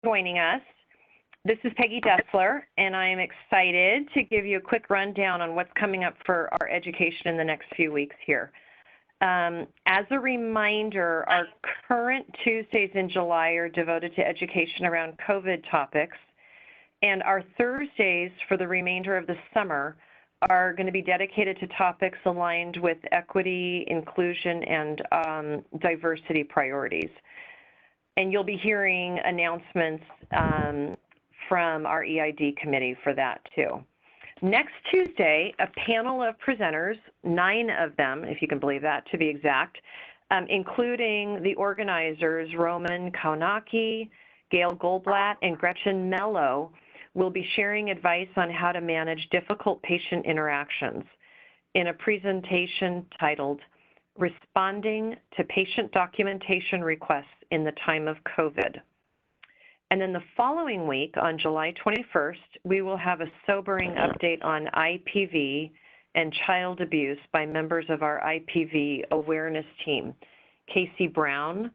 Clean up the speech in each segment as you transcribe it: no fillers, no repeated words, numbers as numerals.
Joining us. This is Peggy Dessler, and I am excited to give you a quick rundown on what's coming up for our education in the next few weeks here. As a reminder, our current Tuesdays in July are devoted to education around COVID topics, and our Thursdays for the remainder of the summer are going to be dedicated to topics aligned with equity, inclusion, and diversity priorities. And you'll be hearing announcements from our EID committee for that too. Next Tuesday, a panel of presenters, 9 of them, if you can believe that, to be exact, including the organizers Roman Kaunaki, Gail Goldblatt, and Gretchen Mello, will be sharing advice on how to manage difficult patient interactions in a presentation titled Responding to Patient Documentation Requests in the Time of COVID. And then the following week, on July 21st, we will have a sobering update on IPV and child abuse by members of our IPV awareness team, Casey Brown,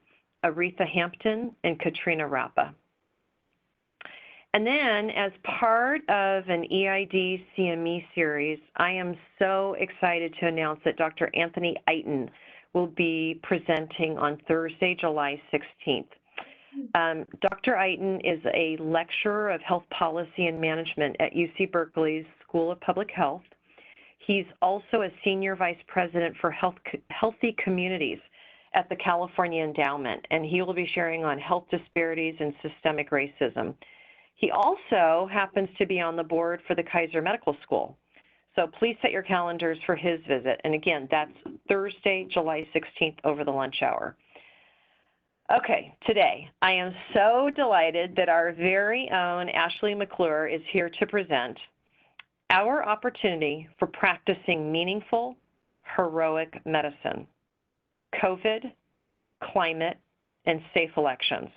Aretha Hampton, and Katrina Rappa. And then, as part of an EID CME series, I am so excited to announce that Dr. Anthony Eiton will be presenting on Thursday, July 16th. Dr. Eiton is a lecturer of health policy and management at UC Berkeley's School of Public Health. He's also a senior vice president for healthy communities at the California Endowment, and he will be sharing on health disparities and systemic racism. He also happens to be on the board for the Kaiser Medical School. So please set your calendars for his visit. And again, that's Thursday, July 16th over the lunch hour. Okay, today, I am so delighted that our very own Ashley McClure is here to present our opportunity for practicing meaningful, heroic medicine, COVID, climate, and safe elections.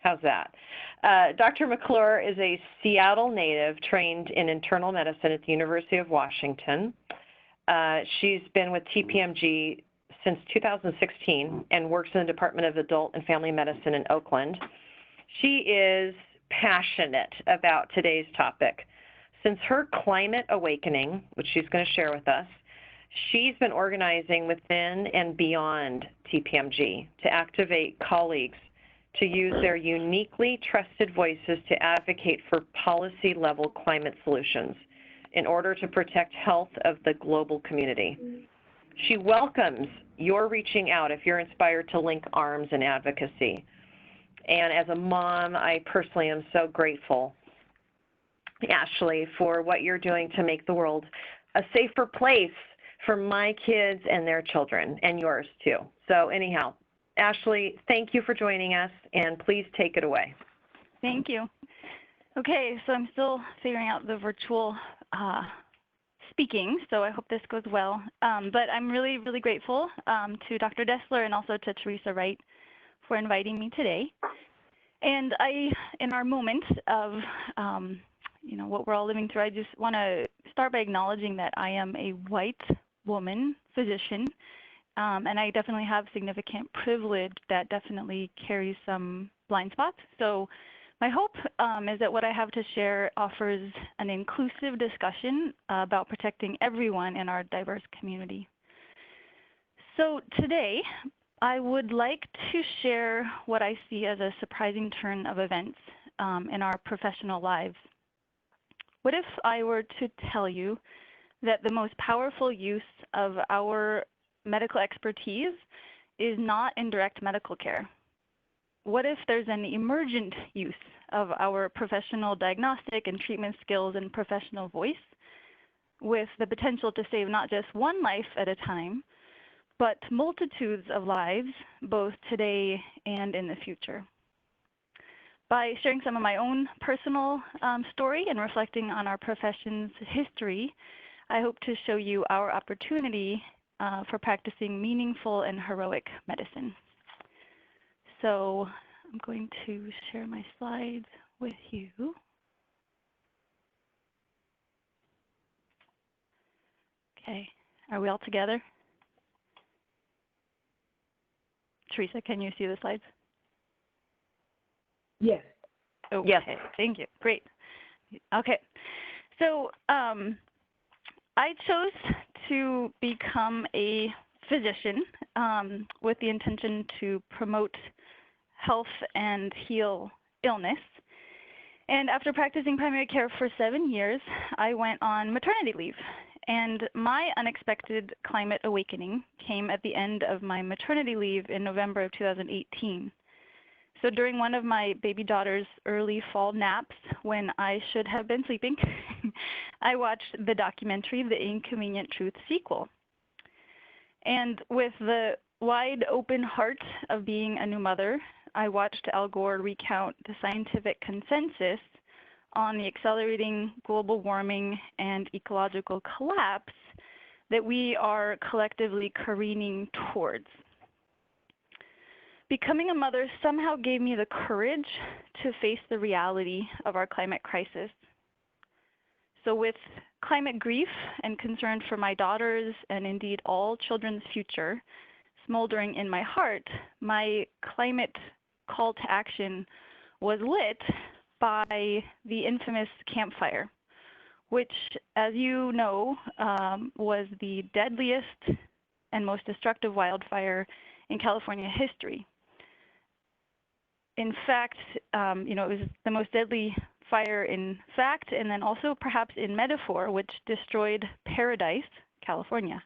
How's that? Dr. McClure is a Seattle native trained in internal medicine at the University of Washington. She's been with TPMG since 2016 and works in the Department of Adult and Family Medicine in Oakland. She is passionate about today's topic. Since her climate awakening, which she's going to share with us, she's been organizing within and beyond TPMG to activate colleagues to use their uniquely trusted voices to advocate for policy-level climate solutions in order to protect health of the global community. She welcomes your reaching out if you're inspired to link arms in advocacy. And as a mom, I personally am so grateful, Ashley, for what you're doing to make the world a safer place for my kids and their children, and yours too. So anyhow, Ashley, thank you for joining us, and please take it away. Thank you. Okay, so I'm still figuring out the virtual speaking, so I hope this goes well. But I'm really, really grateful to Dr. Dessler and also to Teresa Wright for inviting me today. And in our moment of, what we're all living through, I just want to start by acknowledging that I am a white woman physician, and I definitely have significant privilege that definitely carries some blind spots. So my hope is that what I have to share offers an inclusive discussion about protecting everyone in our diverse community. So today, I would like to share what I see as a surprising turn of events in our professional lives. What if I were to tell you that the most powerful use of our medical expertise is not in direct medical care? What if there's an emergent use of our professional diagnostic and treatment skills and professional voice with the potential to save not just one life at a time, but multitudes of lives, both today and in the future? By sharing some of my own personal story and reflecting on our profession's history, I hope to show you our opportunity for practicing meaningful and heroic medicine. So I'm going to share my slides with you. Okay, are we all together? Teresa, can you see the slides? Yes. Okay, Yes. thank you. Great. Okay, so I chose to become a physician with the intention to promote health and heal illness. And after practicing primary care for 7 years, I went on maternity leave. And my unexpected climate awakening came at the end of my maternity leave in November of 2018. So during one of my baby daughter's early fall naps, when I should have been sleeping, I watched the documentary, The Inconvenient Truth sequel. And with the wide open heart of being a new mother, I watched Al Gore recount the scientific consensus on the accelerating global warming and ecological collapse that we are collectively careening towards. Becoming a mother somehow gave me the courage to face the reality of our climate crisis. So with climate grief and concern for my daughters and indeed all children's future smoldering in my heart, my climate call to action was lit by the infamous Camp Fire, which, as you know, was the deadliest and most destructive wildfire in California history. In fact, it was the most deadly fire in fact, and then also perhaps in metaphor, which destroyed Paradise, California.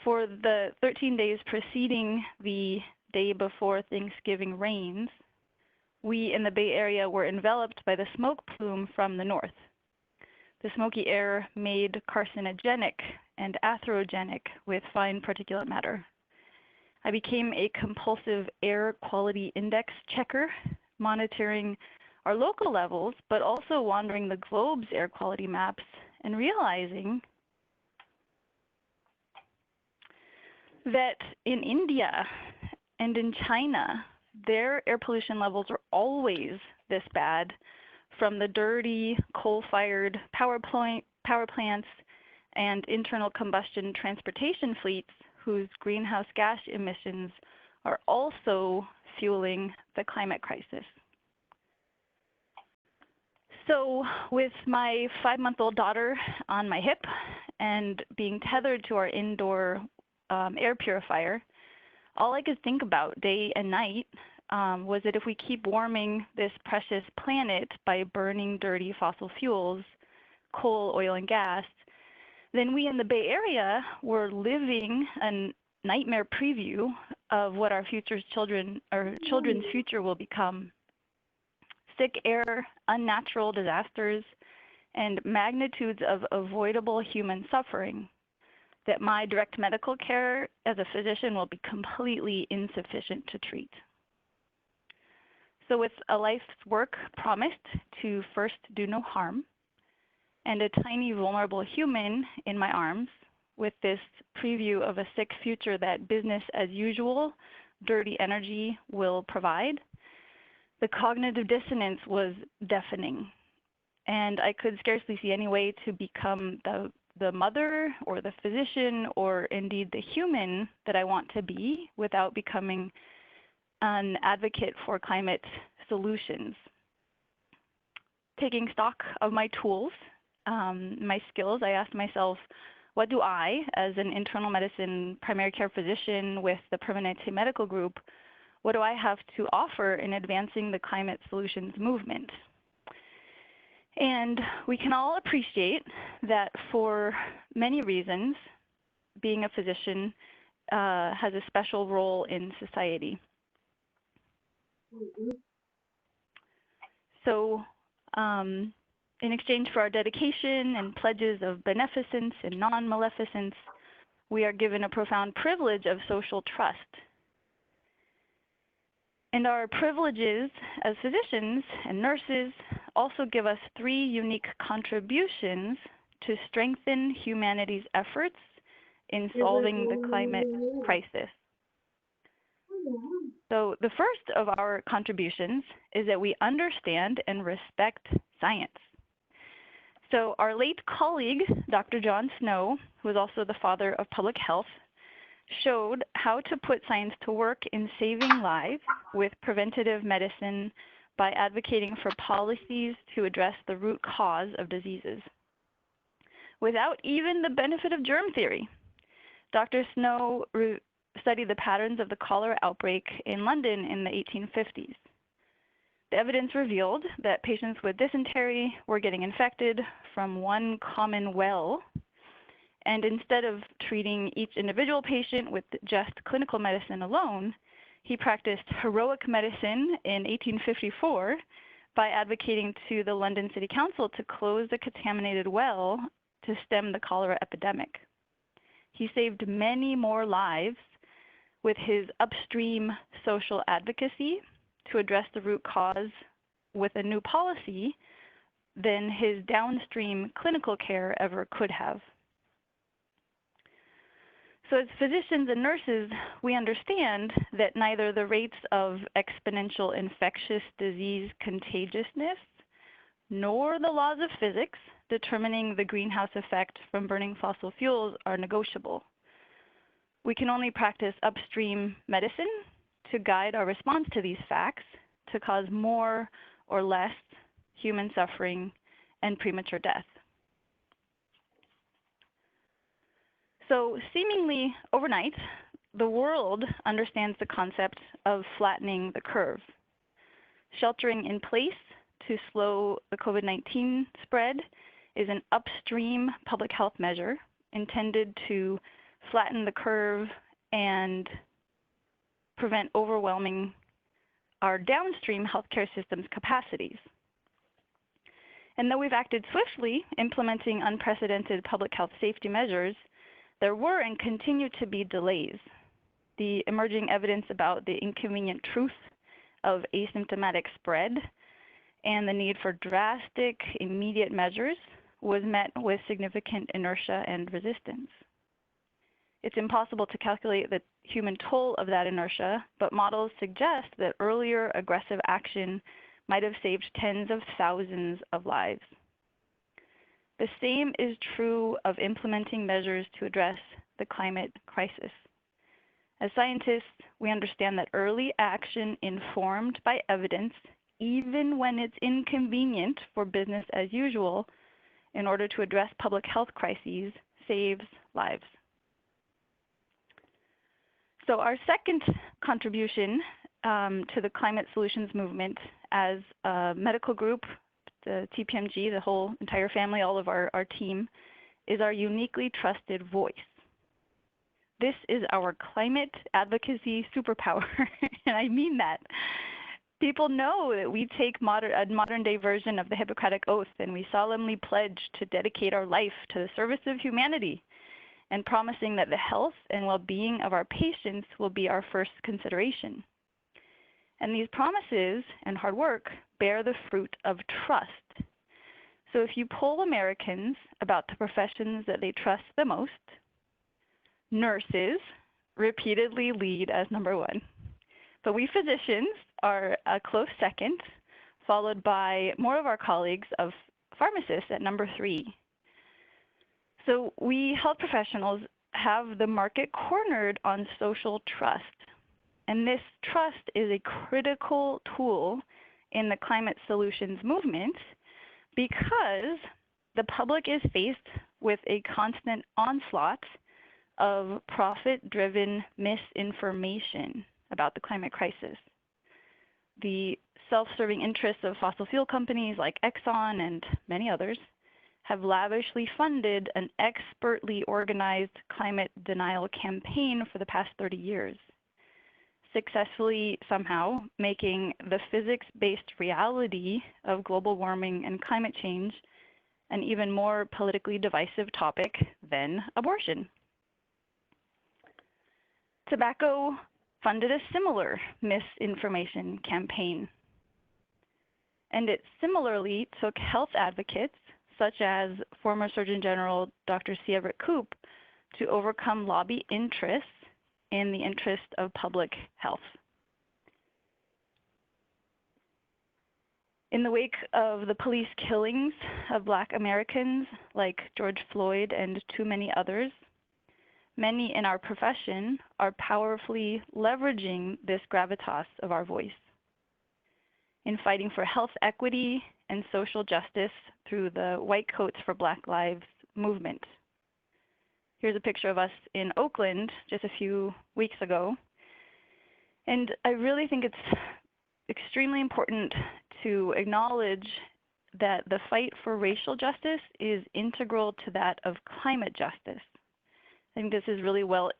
For the 13 days preceding the day before Thanksgiving rains, we in the Bay Area were enveloped by the smoke plume from the north. The smoky air made carcinogenic and atherogenic with fine particulate matter. I became a compulsive air quality index checker, monitoring our local levels, but also wandering the globe's air quality maps and realizing that in India and in China, their air pollution levels are always this bad from the dirty coal-fired power plants and internal combustion transportation fleets whose greenhouse gas emissions are also fueling the climate crisis. So with my 5-month-old daughter on my hip and being tethered to our indoor air purifier, all I could think about day and night was that if we keep warming this precious planet by burning dirty fossil fuels, coal, oil, and gas, then we in the Bay Area were living a nightmare preview of what our children's future will become. Sick air, unnatural disasters, and magnitudes of avoidable human suffering that my direct medical care as a physician will be completely insufficient to treat. So with a life's work promised to first do no harm, and a tiny vulnerable human in my arms with this preview of a sick future that business as usual, dirty energy will provide, the cognitive dissonance was deafening. And I could scarcely see any way to become the mother or the physician or indeed the human that I want to be without becoming an advocate for climate solutions. Taking stock of my tools, my skills, I asked myself, what do I, as an internal medicine primary care physician with the Permanente Medical Group, what do I have to offer in advancing the climate solutions movement? And we can all appreciate that for many reasons, being a physician has a special role in society. So in exchange for our dedication and pledges of beneficence and non-maleficence, we are given a profound privilege of social trust. And our privileges as physicians and nurses also give us 3 unique contributions to strengthen humanity's efforts in solving the climate crisis. So the first of our contributions is that we understand and respect science. So our late colleague, Dr. John Snow, who is also the father of public health, showed how to put science to work in saving lives with preventative medicine by advocating for policies to address the root cause of diseases. Without even the benefit of germ theory, Dr. Snow studied the patterns of the cholera outbreak in London in the 1850s. The evidence revealed that patients with dysentery were getting infected from one common well, and instead of treating each individual patient with just clinical medicine alone, he practiced heroic medicine in 1854 by advocating to the London City Council to close the contaminated well to stem the cholera epidemic. He saved many more lives with his upstream social advocacy to address the root cause with a new policy than his downstream clinical care ever could have. So as physicians and nurses, we understand that neither the rates of exponential infectious disease contagiousness nor the laws of physics determining the greenhouse effect from burning fossil fuels are negotiable. We can only practice upstream medicine to guide our response to these facts to cause more or less human suffering and premature death. So seemingly overnight, the world understands the concept of flattening the curve. Sheltering in place to slow the COVID-19 spread is an upstream public health measure intended to flatten the curve and prevent overwhelming our downstream healthcare system's capacities. And though we've acted swiftly, implementing unprecedented public health safety measures, there were and continue to be delays. The emerging evidence about the inconvenient truth of asymptomatic spread and the need for drastic, immediate measures was met with significant inertia and resistance. It's impossible to calculate the human toll of that inertia, but models suggest that earlier aggressive action might have saved tens of thousands of lives. The same is true of implementing measures to address the climate crisis. As scientists, we understand that early action informed by evidence, even when it's inconvenient for business as usual, in order to address public health crises, saves lives. So our second contribution to the climate solutions movement as a medical group, the TPMG, the whole entire family, all of our team, is our uniquely trusted voice. This is our climate advocacy superpower, and I mean that. People know that we take a modern-day version of the Hippocratic Oath, and we solemnly pledge to dedicate our life to the service of humanity, and promising that the health and well-being of our patients will be our first consideration. And these promises and hard work bear the fruit of trust. So if you poll Americans about the professions that they trust the most, nurses repeatedly lead as number one. But we physicians are a close second, followed by more of our colleagues of pharmacists at number 3. So we health professionals have the market cornered on social trust. And this trust is a critical tool in the climate solutions movement because the public is faced with a constant onslaught of profit-driven misinformation about the climate crisis. The self-serving interests of fossil fuel companies like Exxon and many others have lavishly funded an expertly organized climate denial campaign for the past 30 years, successfully somehow making the physics-based reality of global warming and climate change an even more politically divisive topic than abortion. Tobacco funded a similar misinformation campaign, and it similarly took health advocates such as former Surgeon General Dr. C. Everett Koop to overcome lobby interests in the interest of public health. In the wake of the police killings of Black Americans like George Floyd and too many others, many in our profession are powerfully leveraging this gravitas of our voice. in fighting for health equity and social justice through the White Coats for Black Lives movement. Here's a picture of us in Oakland just a few weeks ago. And I really think it's extremely important to acknowledge that the fight for racial justice is integral to that of climate justice. I think this is really well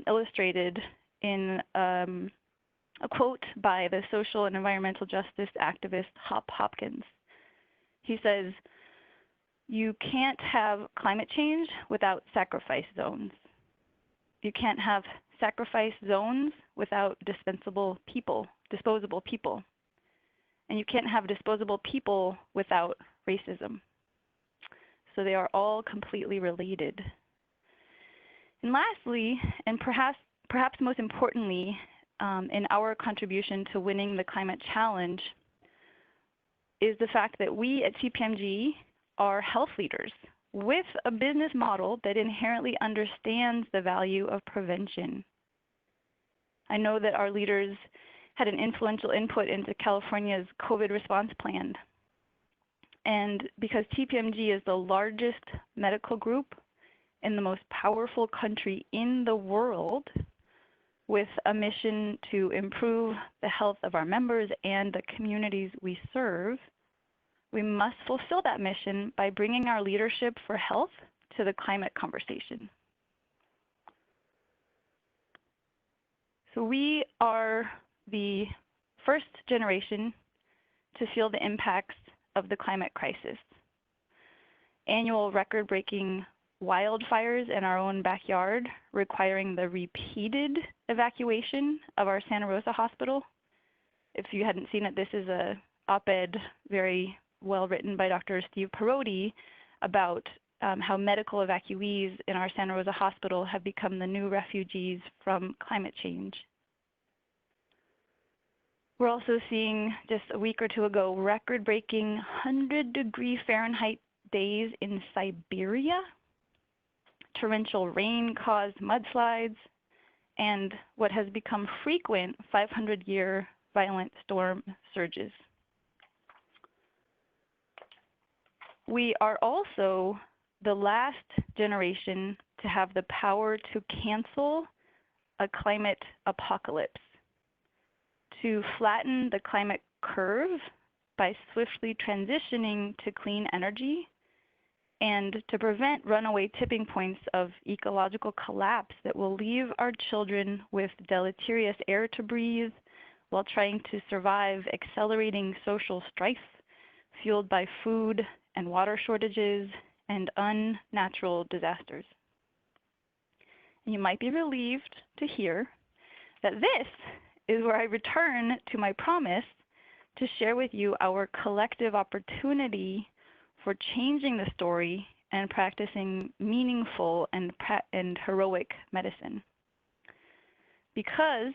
illustrated in a quote by the social and environmental justice activist Hop Hopkins. He says, "You can't have climate change without sacrifice zones. You can't have sacrifice zones without disposable people. And you can't have disposable people without racism." So they are all completely related. And lastly, and perhaps most importantly, in our contribution to winning the climate challenge, is the fact that we at CPMG are health leaders with a business model that inherently understands the value of prevention. I know that our leaders had an influential input into California's COVID response plan. And because TPMG is the largest medical group in the most powerful country in the world, with a mission to improve the health of our members and the communities we serve, we must fulfill that mission by bringing our leadership for health to the climate conversation. So we are the first generation to feel the impacts of the climate crisis. Annual record-breaking wildfires in our own backyard, requiring the repeated evacuation of our Santa Rosa hospital. If you hadn't seen it, this is an op-ed very well written by Dr. Steve Perotti about how medical evacuees in our Santa Rosa hospital have become the new refugees from climate change. We're also seeing, just a week or two ago, record-breaking 100-degree Fahrenheit days in Siberia. Torrential rain caused mudslides, and what has become frequent 500-year violent storm surges. We are also the last generation to have the power to cancel a climate apocalypse, to flatten the climate curve by swiftly transitioning to clean energy, and to prevent runaway tipping points of ecological collapse that will leave our children with deleterious air to breathe while trying to survive accelerating social strife fueled by food and water shortages and unnatural disasters. And you might be relieved to hear that this is where I return to my promise to share with you our collective opportunity for changing the story and practicing meaningful and heroic medicine. Because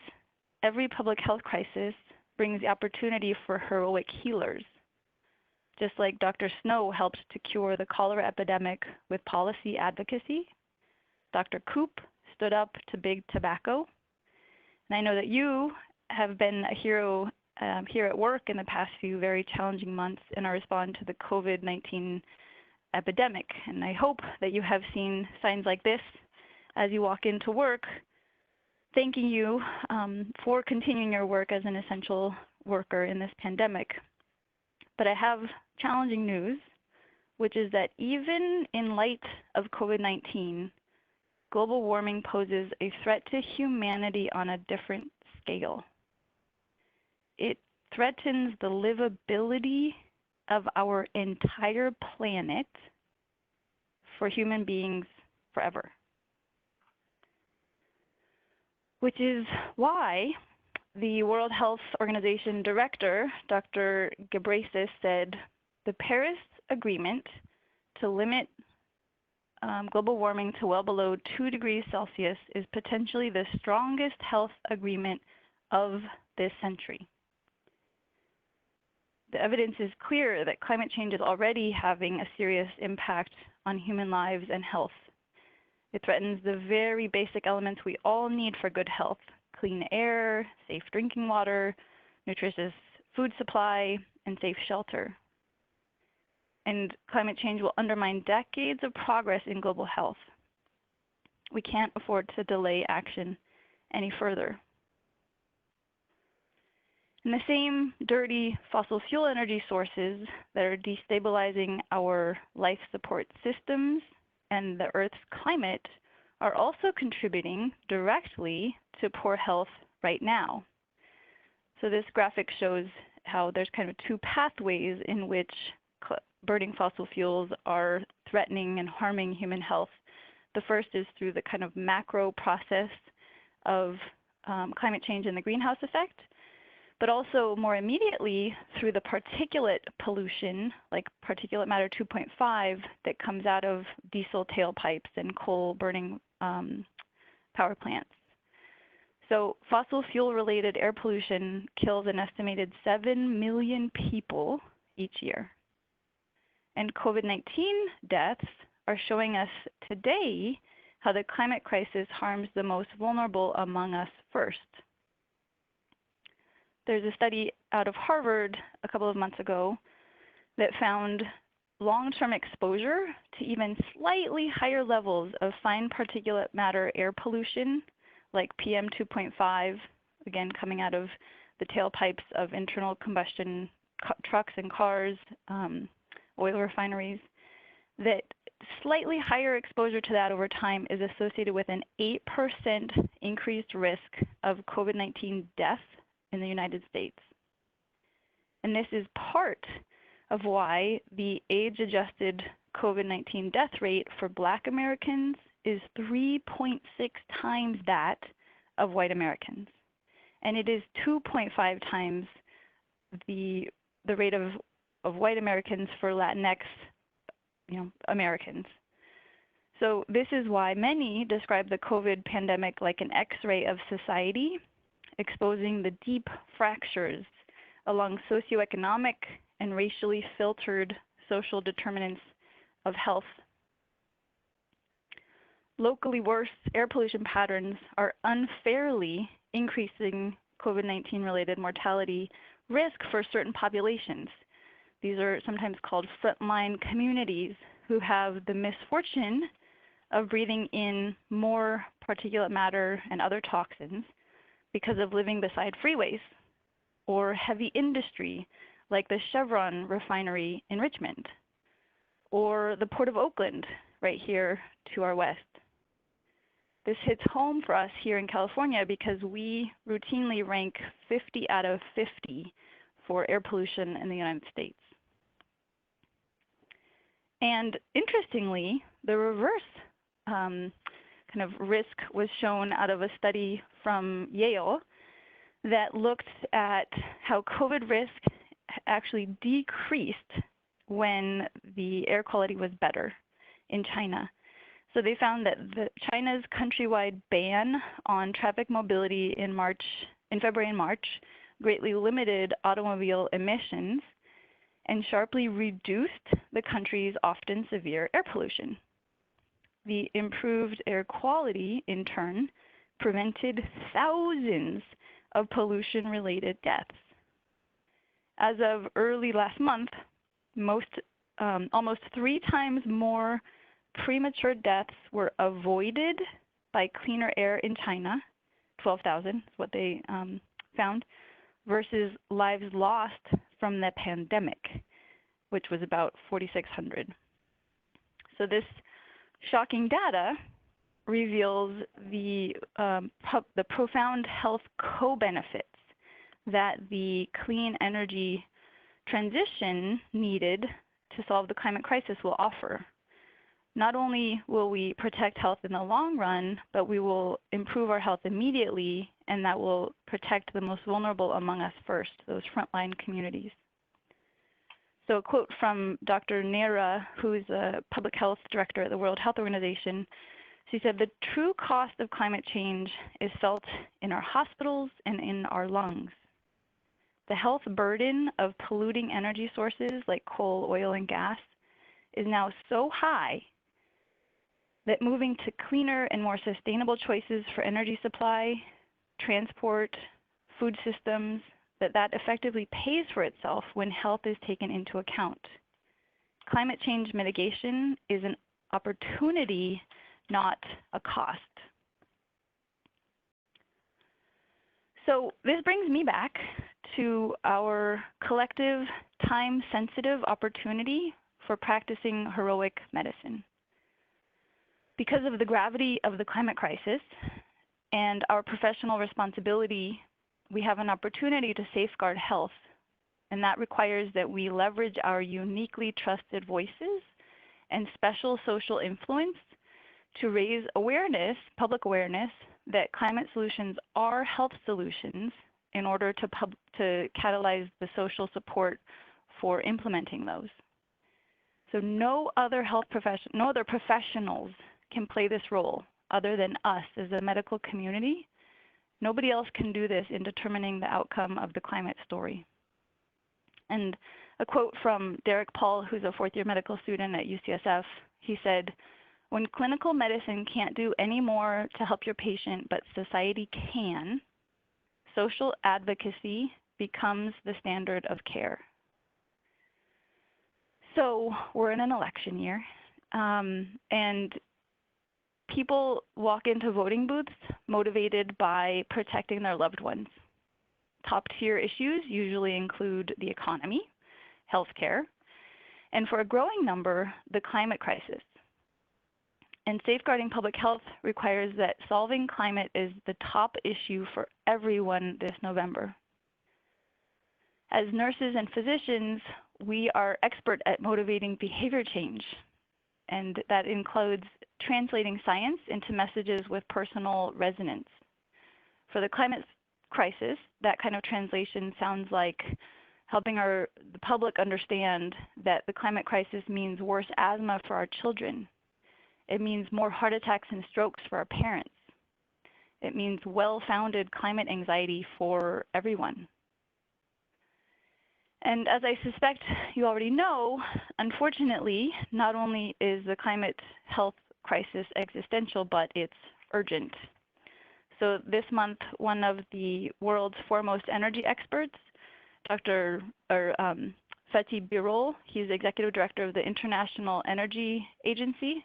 every public health crisis brings the opportunity for heroic healers. Just like Dr. Snow helped to cure the cholera epidemic with policy advocacy, Dr. Koop stood up to big tobacco. And I know that you have been a hero here at work in the past few very challenging months in our response to the COVID-19 epidemic. And I hope that you have seen signs like this as you walk into work, thanking you for continuing your work as an essential worker in this pandemic. But I have challenging news, which is that even in light of COVID-19, global warming poses a threat to humanity on a different scale. It threatens the livability of our entire planet for human beings forever. Which is why the World Health Organization director, Dr. Ghebreyesus, said the Paris Agreement to limit global warming to well below 2 degrees Celsius is potentially the strongest health agreement of this century. The evidence is clear that climate change is already having a serious impact on human lives and health. It threatens the very basic elements we all need for good health: clean air, safe drinking water, nutritious food supply, and safe shelter. And climate change will undermine decades of progress in global health. We can't afford to delay action any further. And the same dirty fossil fuel energy sources that are destabilizing our life support systems and the Earth's climate are also contributing directly to poor health right now. So this graphic shows how there's kind of two pathways in which burning fossil fuels are threatening and harming human health. The first is through the kind of macro process of climate change and the greenhouse effect, but also more immediately through the particulate pollution, like particulate matter 2.5, that comes out of diesel tailpipes and coal burning power plants. So fossil fuel-related air pollution kills an estimated 7 million people each year. And COVID-19 deaths are showing us today how the climate crisis harms the most vulnerable among us first. There's a study out of Harvard a couple of months ago that found long-term exposure to even slightly higher levels of fine particulate matter air pollution, like PM 2.5, again coming out of the tailpipes of internal combustion trucks and cars, oil refineries, that slightly higher exposure to that over time is associated with an 8% increased risk of COVID-19 death in the United States. And this is part of why the age-adjusted COVID-19 death rate for Black Americans is 3.6 times that of white Americans. And it is 2.5 times the rate of white Americans for Latinx Americans. So this is why many describe the COVID pandemic like an X-ray of society, exposing the deep fractures along socioeconomic and racially filtered social determinants of health. Locally worse air pollution patterns are unfairly increasing COVID-19 related mortality risk for certain populations. These are sometimes called frontline communities who have the misfortune of breathing in more particulate matter and other toxins because of living beside freeways or heavy industry like the Chevron refinery in Richmond or the Port of Oakland right here to our west. This hits home for us here in California because we routinely rank 50 out of 50 for air pollution in the United States. And interestingly, the reverse kind of risk was shown out of a study from Yale that looked at how COVID risk actually decreased when the air quality was better in China. So they found that China's countrywide ban on traffic mobility in February and March greatly limited automobile emissions and sharply reduced the country's often severe air pollution. The improved air quality, in turn, prevented thousands of pollution-related deaths. As of early last month, almost 3 times more premature deaths were avoided by cleaner air in China, 12,000 is what they found, versus lives lost from the pandemic, which was about 4,600. So this shocking data reveals the profound health co-benefits that the clean energy transition needed to solve the climate crisis will offer. Not only will we protect health in the long run, but we will improve our health immediately, and that will protect the most vulnerable among us first, those frontline communities. So a quote from Dr. Nera, who's a public health director at the World Health Organization. She said, "The true cost of climate change is felt in our hospitals and in our lungs. The health burden of polluting energy sources like coal, oil, and gas is now so high that moving to cleaner and more sustainable choices for energy supply, transport, food systems that effectively pays for itself when health is taken into account. Climate change mitigation is an opportunity, not a cost. So this brings me back to our collective time-sensitive opportunity for practicing heroic medicine. Because of the gravity of the climate crisis and our professional responsibility, we have an opportunity to safeguard health, and that requires that we leverage our uniquely trusted voices and special social influence to raise awareness, public awareness, that climate solutions are health solutions in order to catalyze the social support for implementing those. So no other professionals can play this role other than us as a medical community. Nobody else can do this in determining the outcome of the climate story. And a quote from Derek Paul, who's a fourth-year medical student at UCSF, he said, "When clinical medicine can't do any more to help your patient, but society can, social advocacy becomes the standard of care." So we're in an election year, and people walk into voting booths motivated by protecting their loved ones. Top-tier issues usually include the economy, healthcare, and for a growing number, the climate crisis. And safeguarding public health requires that solving climate is the top issue for everyone this November. As nurses and physicians, we are expert at motivating behavior change, and that includes translating science into messages with personal resonance. For the climate crisis, that kind of translation sounds like helping the public understand that the climate crisis means worse asthma for our children. It means more heart attacks and strokes for our parents. It means well-founded climate anxiety for everyone. And as I suspect you already know, unfortunately, not only is the climate health crisis existential, but it's urgent. So this month, one of the world's foremost energy experts, Dr. Fatih Birol, he's executive director of the International Energy Agency,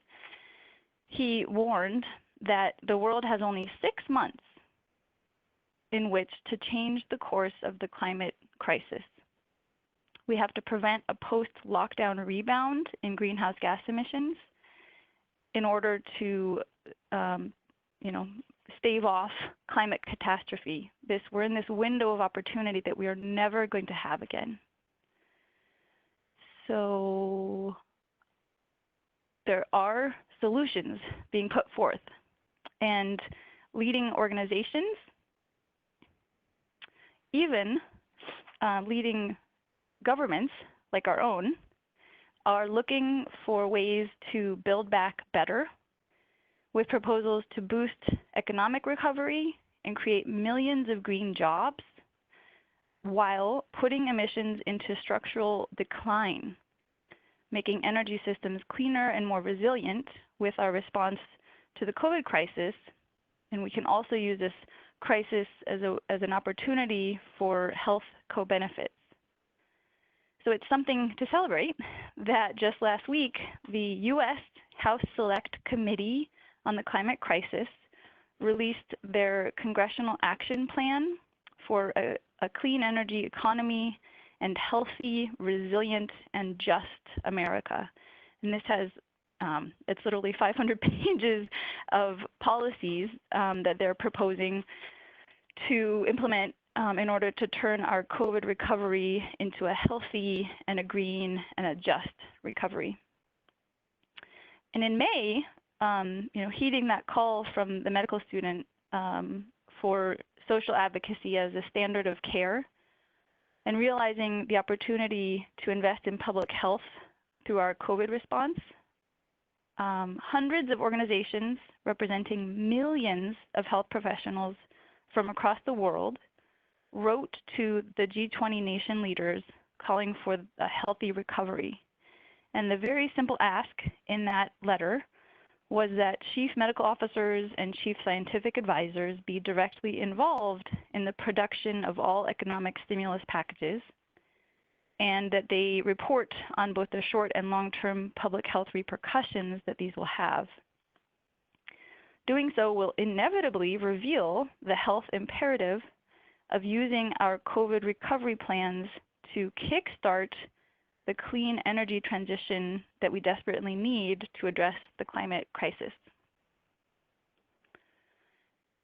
he warned that the world has only 6 months in which to change the course of the climate crisis. We have to prevent a post-lockdown rebound in greenhouse gas emissions in order to, stave off climate catastrophe. We're in this window of opportunity that we are never going to have again. So there are solutions being put forth, and leading organizations, even leading governments like our own, are looking for ways to build back better with proposals to boost economic recovery and create millions of green jobs while putting emissions into structural decline, making energy systems cleaner and more resilient with our response to the COVID crisis. And we can also use this crisis as an opportunity for health co-benefits. So it's something to celebrate that just last week, the U.S. House Select Committee on the Climate Crisis released their Congressional Action Plan for a clean energy economy and healthy, resilient, and just America. And this has, it's literally 500 pages of policies that they're proposing to implement in order to turn our COVID recovery into a healthy and a green and a just recovery. And in May, heeding that call from the medical student for social advocacy as a standard of care, and realizing the opportunity to invest in public health through our COVID response, hundreds of organizations representing millions of health professionals from across the world wrote to the G20 nation leaders calling for a healthy recovery. And the very simple ask in that letter was that chief medical officers and chief scientific advisors be directly involved in the production of all economic stimulus packages, and that they report on both the short and long-term public health repercussions that these will have. Doing so will inevitably reveal the health imperative of using our COVID recovery plans to kickstart the clean energy transition that we desperately need to address the climate crisis.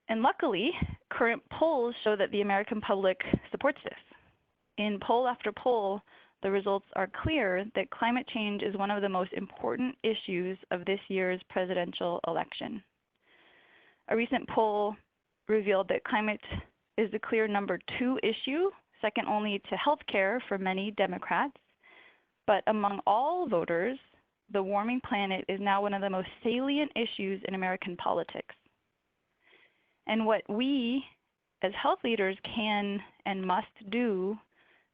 And luckily, current polls show that the American public supports this. In poll after poll, the results are clear that climate change is one of the most important issues of this year's presidential election. A recent poll revealed that climate is the clear #2 issue, second only to healthcare for many Democrats. But among all voters, the warming planet is now one of the most salient issues in American politics. And what we as health leaders can and must do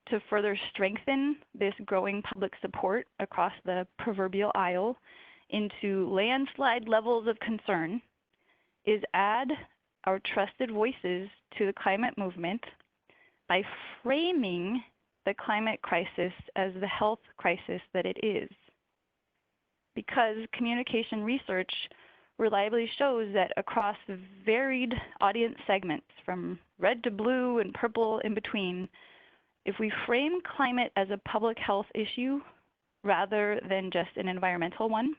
to further strengthen this growing public support across the proverbial aisle into landslide levels of concern is add our trusted voices to the climate movement by framing the climate crisis as the health crisis that it is. Because communication research reliably shows that across varied audience segments, from red to blue and purple in between, if we frame climate as a public health issue rather than just an environmental one,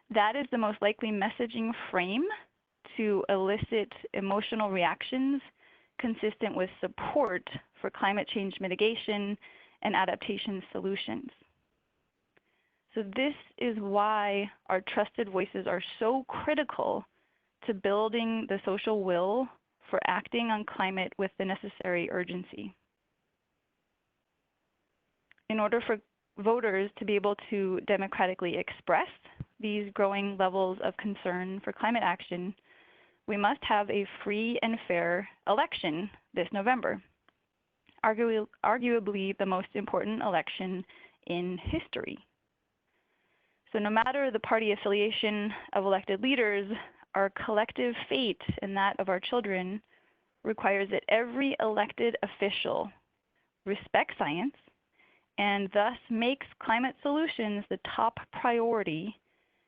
that is the most likely messaging frame to elicit emotional reactions consistent with support for climate change mitigation and adaptation solutions. So this is why our trusted voices are so critical to building the social will for acting on climate with the necessary urgency. In order for voters to be able to democratically express these growing levels of concern for climate action, we must have a free and fair election this November, arguably the most important election in history. So no matter the party affiliation of elected leaders, our collective fate and that of our children requires that every elected official respect science and thus makes climate solutions the top priority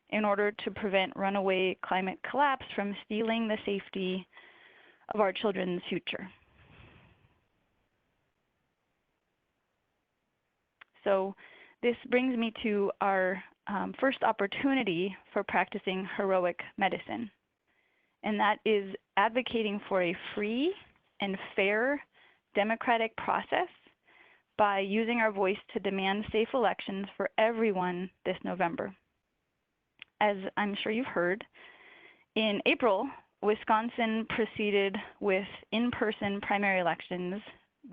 in order to prevent runaway climate collapse from stealing the safety of our children's future. So this brings me to our first opportunity for practicing heroic medicine, and that is advocating for a free and fair democratic process by using our voice to demand safe elections for everyone this November. As I'm sure you've heard, in April, Wisconsin proceeded with in-person primary elections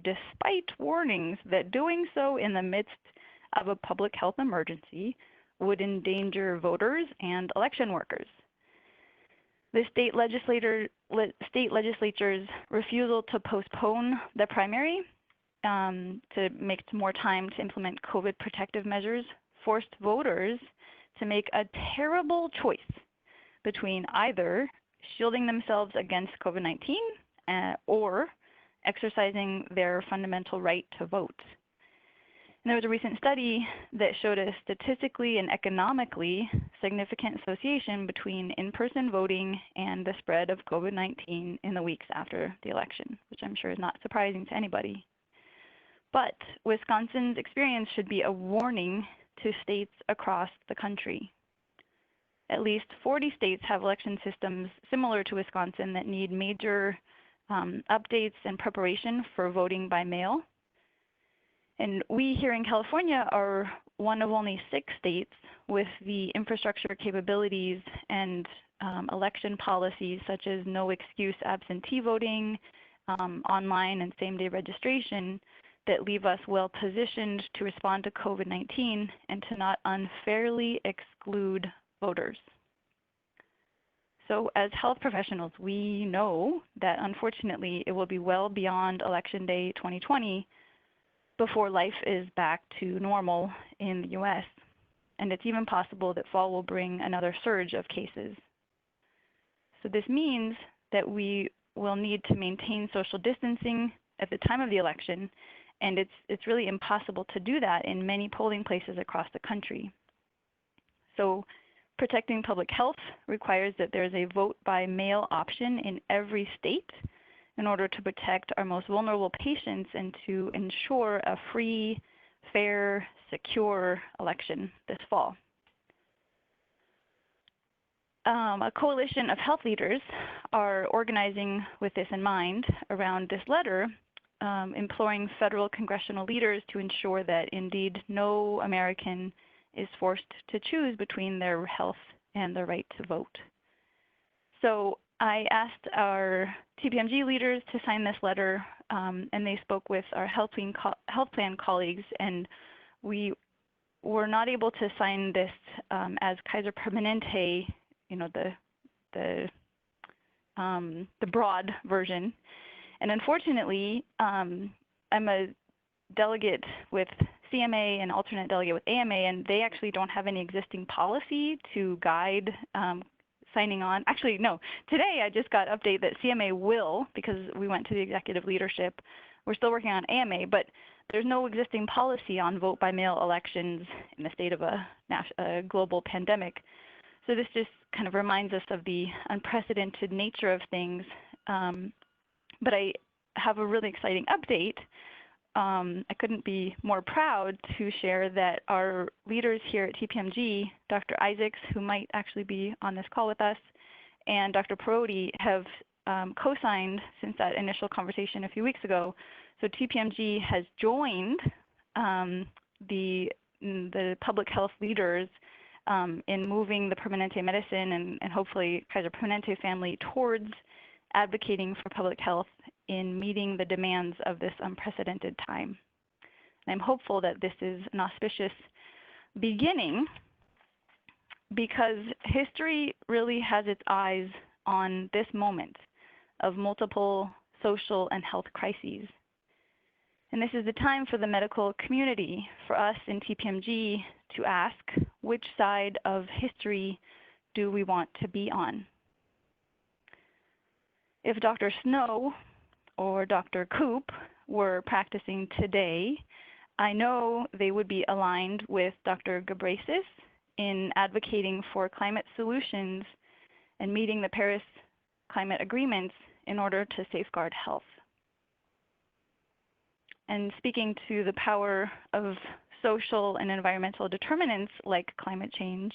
despite warnings that doing so in the midst of a public health emergency would endanger voters and election workers. The state legislature's refusal to postpone the primary to make more time to implement COVID protective measures forced voters to make a terrible choice between either shielding themselves against COVID-19 or exercising their fundamental right to vote. And there was a recent study that showed a statistically and economically significant association between in-person voting and the spread of COVID-19 in the weeks after the election, which I'm sure is not surprising to anybody. But Wisconsin's experience should be a warning to states across the country. At least 40 states have election systems similar to Wisconsin that need major updates and preparation for voting by mail. And we here in California are one of only 6 states with the infrastructure capabilities and election policies such as no excuse absentee voting, online and same-day registration that leave us well positioned to respond to COVID-19 and to not unfairly exclude voters. So as health professionals, we know that unfortunately it will be well beyond Election Day 2020 before life is back to normal in the US. and it's even possible that fall will bring another surge of cases. So this means that we will need to maintain social distancing at the time of the election, and it's really impossible to do that in many polling places across the country. So protecting public health requires that there is a vote by mail option in every state in order to protect our most vulnerable patients and to ensure a free, fair, secure election this fall. A coalition of health leaders are organizing with this in mind around this letter, imploring federal congressional leaders to ensure that indeed no American is forced to choose between their health and their right to vote. So I asked our TPMG leaders to sign this letter, and they spoke with our health plan colleagues, and we were not able to sign this as Kaiser Permanente, you know, the broad version. And unfortunately, I'm a delegate with CMA and alternate delegate with AMA, and they actually don't have any existing policy to guide signing on. Actually, no. Today I just got update that CMA will, because we went to the executive leadership. We're still working on AMA, but there's no existing policy on vote by mail elections in the state of a global pandemic. So this just kind of reminds us of the unprecedented nature of things. But I have a really exciting update. I couldn't be more proud to share that our leaders here at TPMG, Dr. Isaacs, who might actually be on this call with us, and Dr. Perotti have co-signed since that initial conversation a few weeks ago. So TPMG has joined the public health leaders in moving the Permanente medicine and hopefully Kaiser Permanente family towards advocating for public health in meeting the demands of this unprecedented time. And I'm hopeful that this is an auspicious beginning because history really has its eyes on this moment of multiple social and health crises. And this is the time for the medical community, for us in TPMG, to ask which side of history do we want to be on? If Dr. Snow or Dr. Koop were practicing today, I know they would be aligned with Dr. Ghebreyesus in advocating for climate solutions and meeting the Paris climate agreements in order to safeguard health. And speaking to the power of social and environmental determinants like climate change,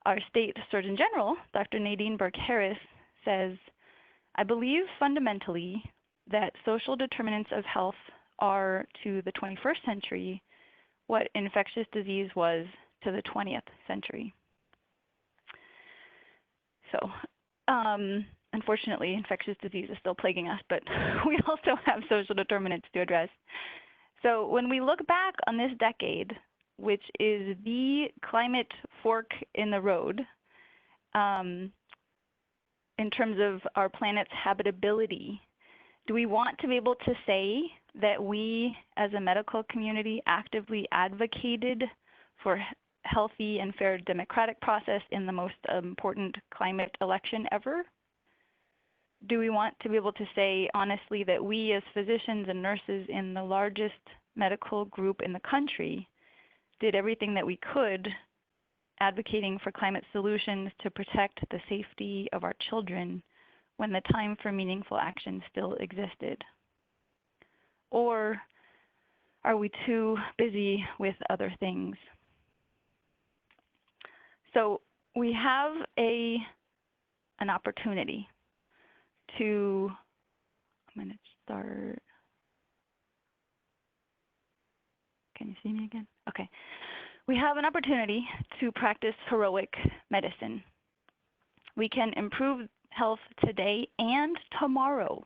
our state Surgeon General, Dr. Nadine Burke-Harris, says, I believe fundamentally that social determinants of health are to the 21st century what infectious disease was to the 20th century. So unfortunately, infectious disease is still plaguing us, but we also have social determinants to address. So when we look back on this decade, which is the climate fork in the road, in terms of our planet's habitability, do we want to be able to say that we as a medical community actively advocated for healthy and fair democratic process in the most important climate election ever? Do we want to be able to say honestly that we as physicians and nurses in the largest medical group in the country did everything that we could advocating for climate solutions to protect the safety of our children when the time for meaningful action still existed? Or are we too busy with other things? So we have an opportunity to, I'm going to start. Can you see me again? Okay. We have an opportunity to practice heroic medicine. We can improve health today and tomorrow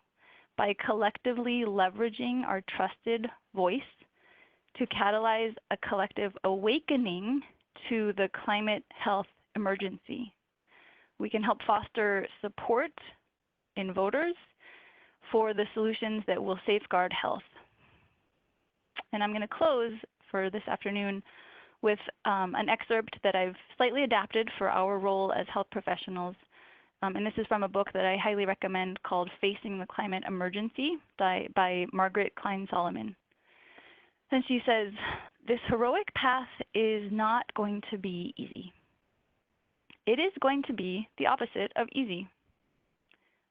by collectively leveraging our trusted voice to catalyze a collective awakening to the climate health emergency. We can help foster support in voters for the solutions that will safeguard health. And I'm going to close for this afternoon with an excerpt that I've slightly adapted for our role as health professionals. And this is from a book that I highly recommend called Facing the Climate Emergency by Margaret Klein Solomon. And she says, this heroic path is not going to be easy. It is going to be the opposite of easy.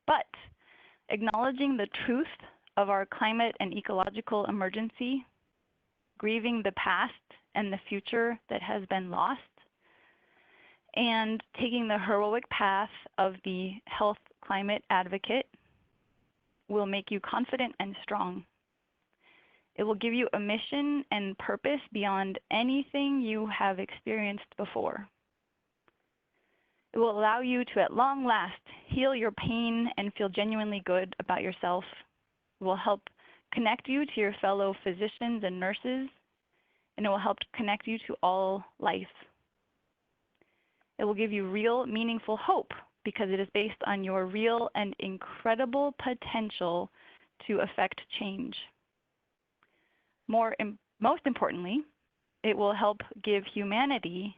But acknowledging the truth of our climate and ecological emergency, grieving the past and the future that has been lost, and taking the heroic path of the health climate advocate will make you confident and strong. It will give you a mission and purpose beyond anything you have experienced before. It will allow you to, at long last, heal your pain and feel genuinely good about yourself. It will help connect you to your fellow physicians and nurses, and it will help connect you to all life. It will give you real, meaningful hope because it is based on your real and incredible potential to affect change. Most importantly, it will help give humanity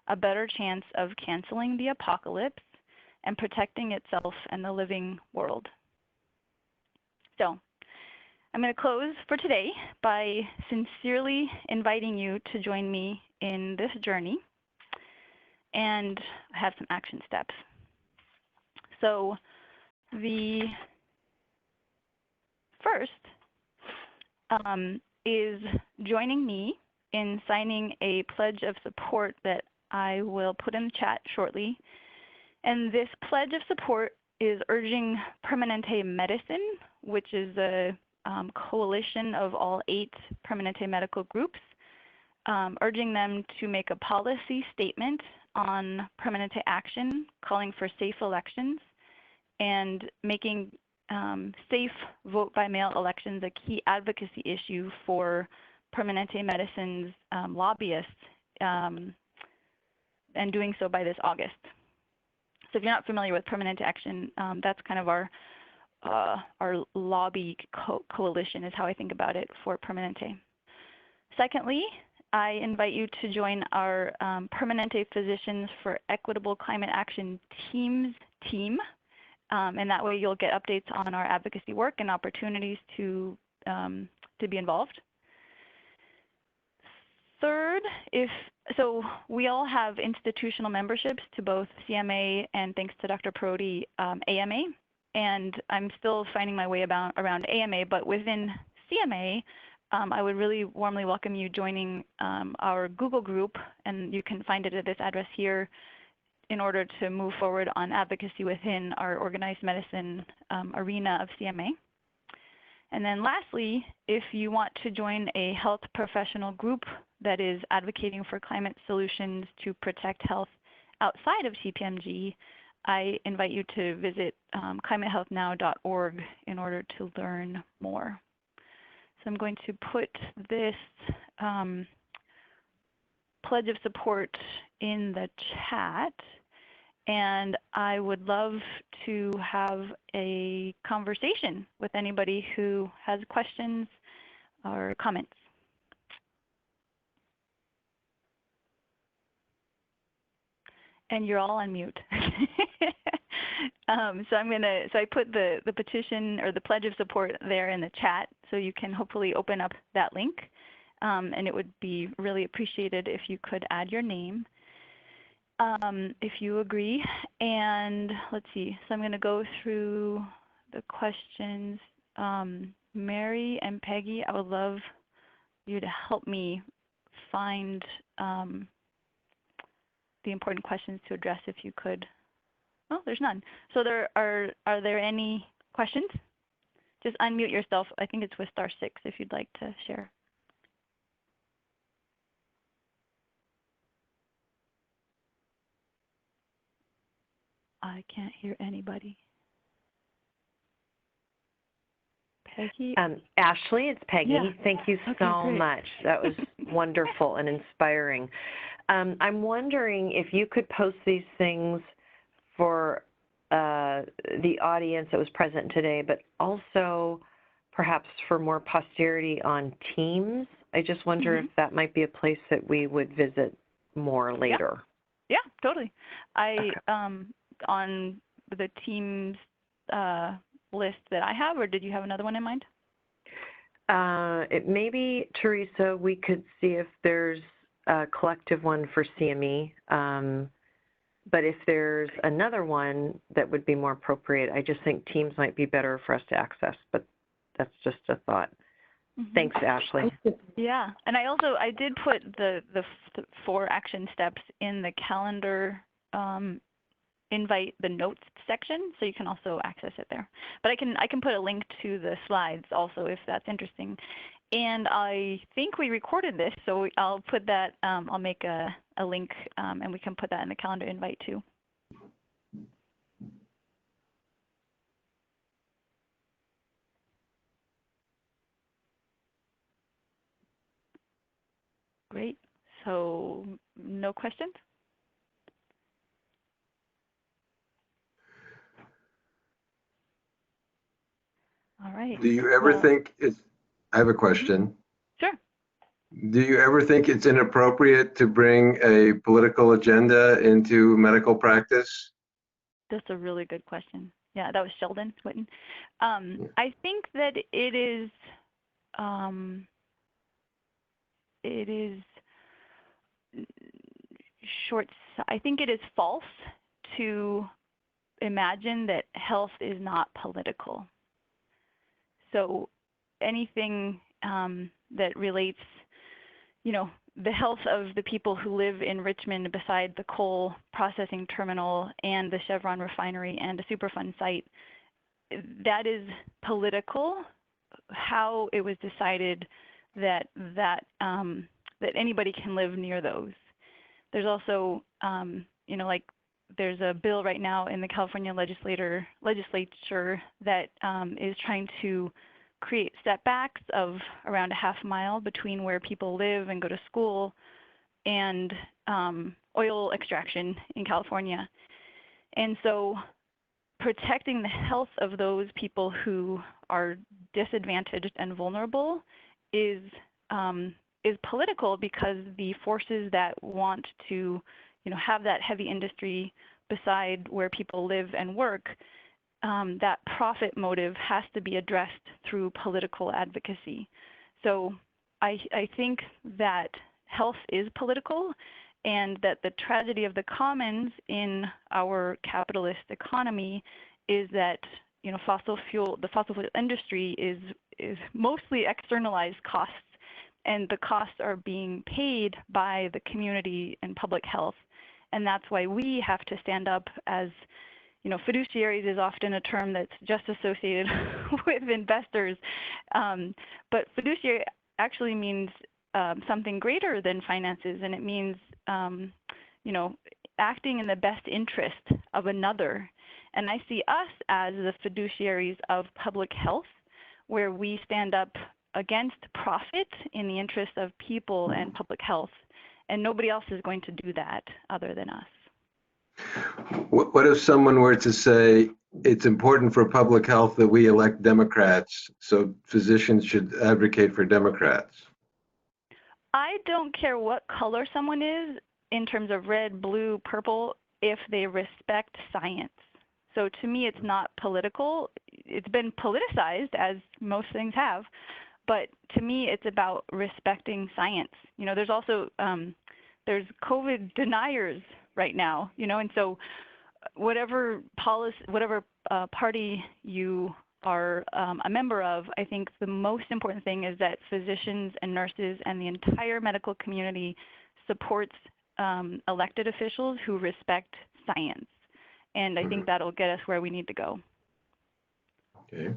a better chance of canceling the apocalypse and protecting itself and the living world. So, I'm going to close for today by sincerely inviting you to join me in this journey, and I have some action steps. So, the first is joining me in signing a pledge of support that I will put in the chat shortly. And this pledge of support is urging Permanente Medicine, which is a coalition of all 8 Permanente medical groups, urging them to make a policy statement on Permanente action, calling for safe elections, and making safe vote-by-mail elections a key advocacy issue for Permanente Medicine's lobbyists, and doing so by this August. So if you're not familiar with Permanente Action, that's kind of our lobby coalition is how I think about it for Permanente. Secondly, I invite you to join our Permanente Physicians for Equitable Climate Action team, and that way you'll get updates on our advocacy work and opportunities to be involved. Third, so we all have institutional memberships to both CMA and, thanks to Dr. Perotti, AMA. And I'm still finding my way around AMA, but within CMA, I would really warmly welcome you joining our Google group, and you can find it at this address here, in order to move forward on advocacy within our organized medicine arena of CMA. And then lastly, if you want to join a health professional group that is advocating for climate solutions to protect health outside of CPMG, I invite you to visit climatehealthnow.org in order to learn more. So I'm going to put this pledge of support in the chat, and I would love to have a conversation with anybody who has questions or comments. And you're all on mute. So I put the petition or the pledge of support there in the chat, so you can hopefully open up that link. And it would be really appreciated if you could add your name, if you agree. And let's see, so I'm going to go through the questions. Mary and Peggy, I would love you to help me find the important questions to address if you could. Oh, there's none. So are there any questions? Just unmute yourself. I think it's with *6 if you'd like to share. I can't hear anybody. Peggy? Ashley, it's Peggy. Yeah. Thank you so much. That was wonderful and inspiring. I'm wondering if you could post these things for the audience that was present today, but also perhaps for more posterity on Teams. I just wonder if that might be a place that we would visit more later. Yeah, totally. On the team's list that I have, or did you have another one in mind? Maybe, Teresa, we could see if there's a collective one for CME. But if there's another one that would be more appropriate, I just think teams might be better for us to access, but that's just a thought. Thanks, Ashley. Yeah, and I did put the 4 action steps in the calendar invite, the notes section, so you can also access it there. But I can put a link to the slides also if that's interesting. And I think we recorded this, so I'll put that. I'll make a link, and we can put that in the calendar invite too. Great. So no questions? All right. Do you ever think it's, I have a question. Sure. Do you ever think it's inappropriate to bring a political agenda into medical practice? That's a really good question. Yeah, that was Sheldon Whitten. I think that it is I think it is false to imagine that health is not political. So anything that relates, the health of the people who live in Richmond beside the coal processing terminal and the Chevron refinery and a Superfund site, that is political. How it was decided that anybody can live near those. There's also, like there's a bill right now in the California legislature that is trying to create setbacks of around a half mile between where people live and go to school and oil extraction in California. And so protecting the health of those people who are disadvantaged and vulnerable is political, because the forces that want to have that heavy industry beside where people live and work, that profit motive has to be addressed through political advocacy. So I think that health is political, and that the tragedy of the commons in our capitalist economy is that the fossil fuel industry is mostly externalized costs, and the costs are being paid by the community and public health. And that's why we have to stand up as, fiduciaries is often a term that's just associated with investors. But fiduciary actually means something greater than finances, and it means, acting in the best interest of another. And I see us as the fiduciaries of public health, where we stand up against profit in the interest of people and public health. And nobody else is going to do that other than us. What if someone were to say it's important for public health that we elect Democrats, so physicians should advocate for Democrats? I don't care what color someone is in terms of red, blue, purple, if they respect science. So to me, it's not political. It's been politicized, as most things have. But to me, it's about respecting science. There's also there's COVID deniers right now. And so whatever policy, whatever party you are a member of, I think the most important thing is that physicians and nurses and the entire medical community supports elected officials who respect science. And I think that'll get us where we need to go. Okay.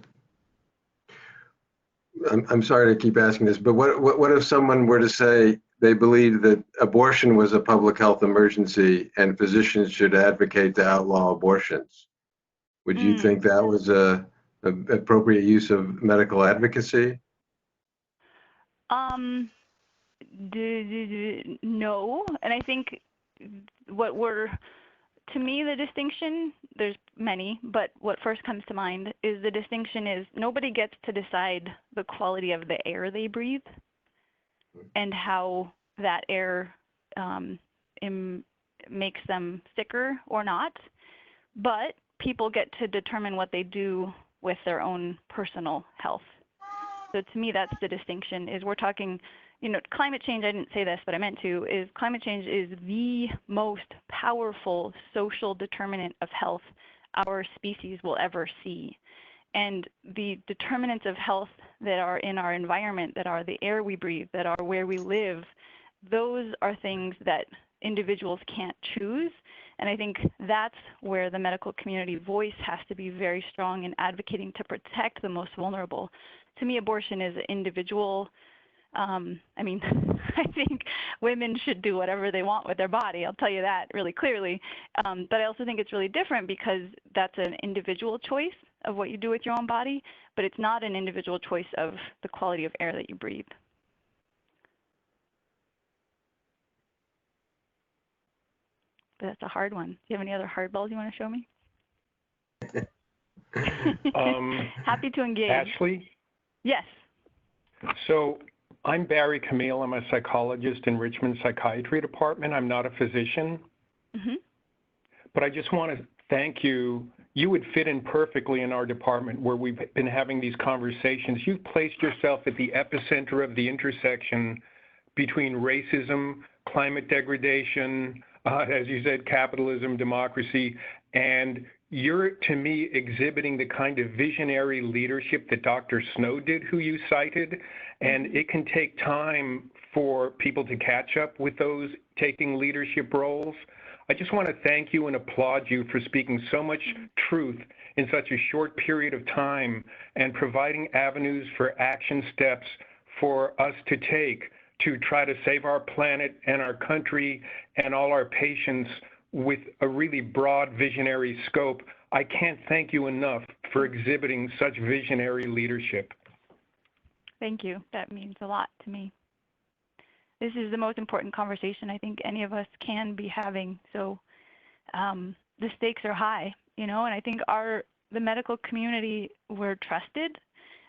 I'm sorry to keep asking this, but what if someone were to say they believe that abortion was a public health emergency and physicians should advocate to outlaw abortions? Would you think that was a appropriate use of medical advocacy? No, and I think to me, the distinction, there's many, but what first comes to mind is the distinction is nobody gets to decide the quality of the air they breathe. and how that air makes them sicker or not, but people get to determine what they do with their own personal health. So to me, that's the distinction, is we're talking, climate change, I didn't say this, but I meant to, is climate change is the most powerful social determinant of health our species will ever see. And the determinants of health that are in our environment, that are the air we breathe, that are where we live, those are things that individuals can't choose. And I think that's where the medical community voice has to be very strong in advocating to protect the most vulnerable. To me, abortion is an individual. I mean, I think women should do whatever they want with their body. I'll tell you that really clearly. But I also think it's really different because that's an individual choice of what you do with your own body, but it's not an individual choice of the quality of air that you breathe. But that's a hard one. Do you have any other hard balls you want to show me? Happy to engage. Ashley? Yes. So I'm Barry Camille. I'm a psychologist in Richmond Psychiatry Department. I'm not a physician. Mm-hmm. But I just want to thank you. You would fit in perfectly in our department where we've been having these conversations. You've placed yourself at the epicenter of the intersection between racism, climate degradation, as you said, capitalism, democracy, and you're, to me, exhibiting the kind of visionary leadership that Dr. Snow did, who you cited, and it can take time for people to catch up with those taking leadership roles. I just want to thank you and applaud you for speaking so much truth in such a short period of time and providing avenues for action steps for us to take to try to save our planet and our country and all our patients with a really broad visionary scope. I can't thank you enough for exhibiting such visionary leadership. Thank you. That means a lot to me. This is the most important conversation I think any of us can be having. So the stakes are high, and I think the medical community, we're trusted,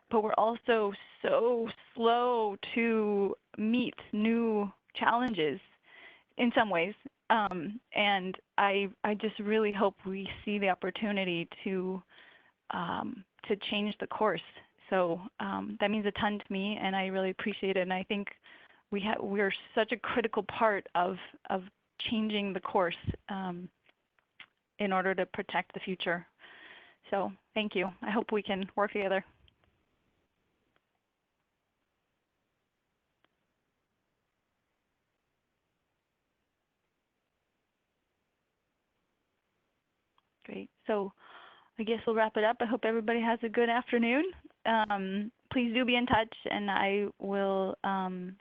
but we're also so slow to meet new challenges in some ways. And I just really hope we see the opportunity to change the course. So that means a ton to me, and I really appreciate it. And I think we're such a critical part of changing the course in order to protect the future. So thank you. I hope we can work together. Great. So I guess we'll wrap it up. I hope everybody has a good afternoon. Please do be in touch, and I will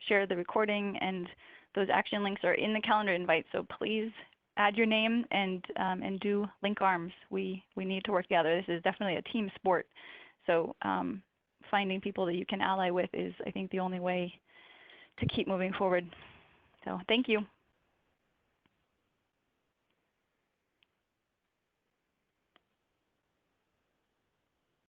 share the recording, and those action links are in the calendar invite. So please add your name and do link arms. We need to work together. This is definitely a team sport. So finding people that you can ally with is, I think, the only way to keep moving forward. So thank you.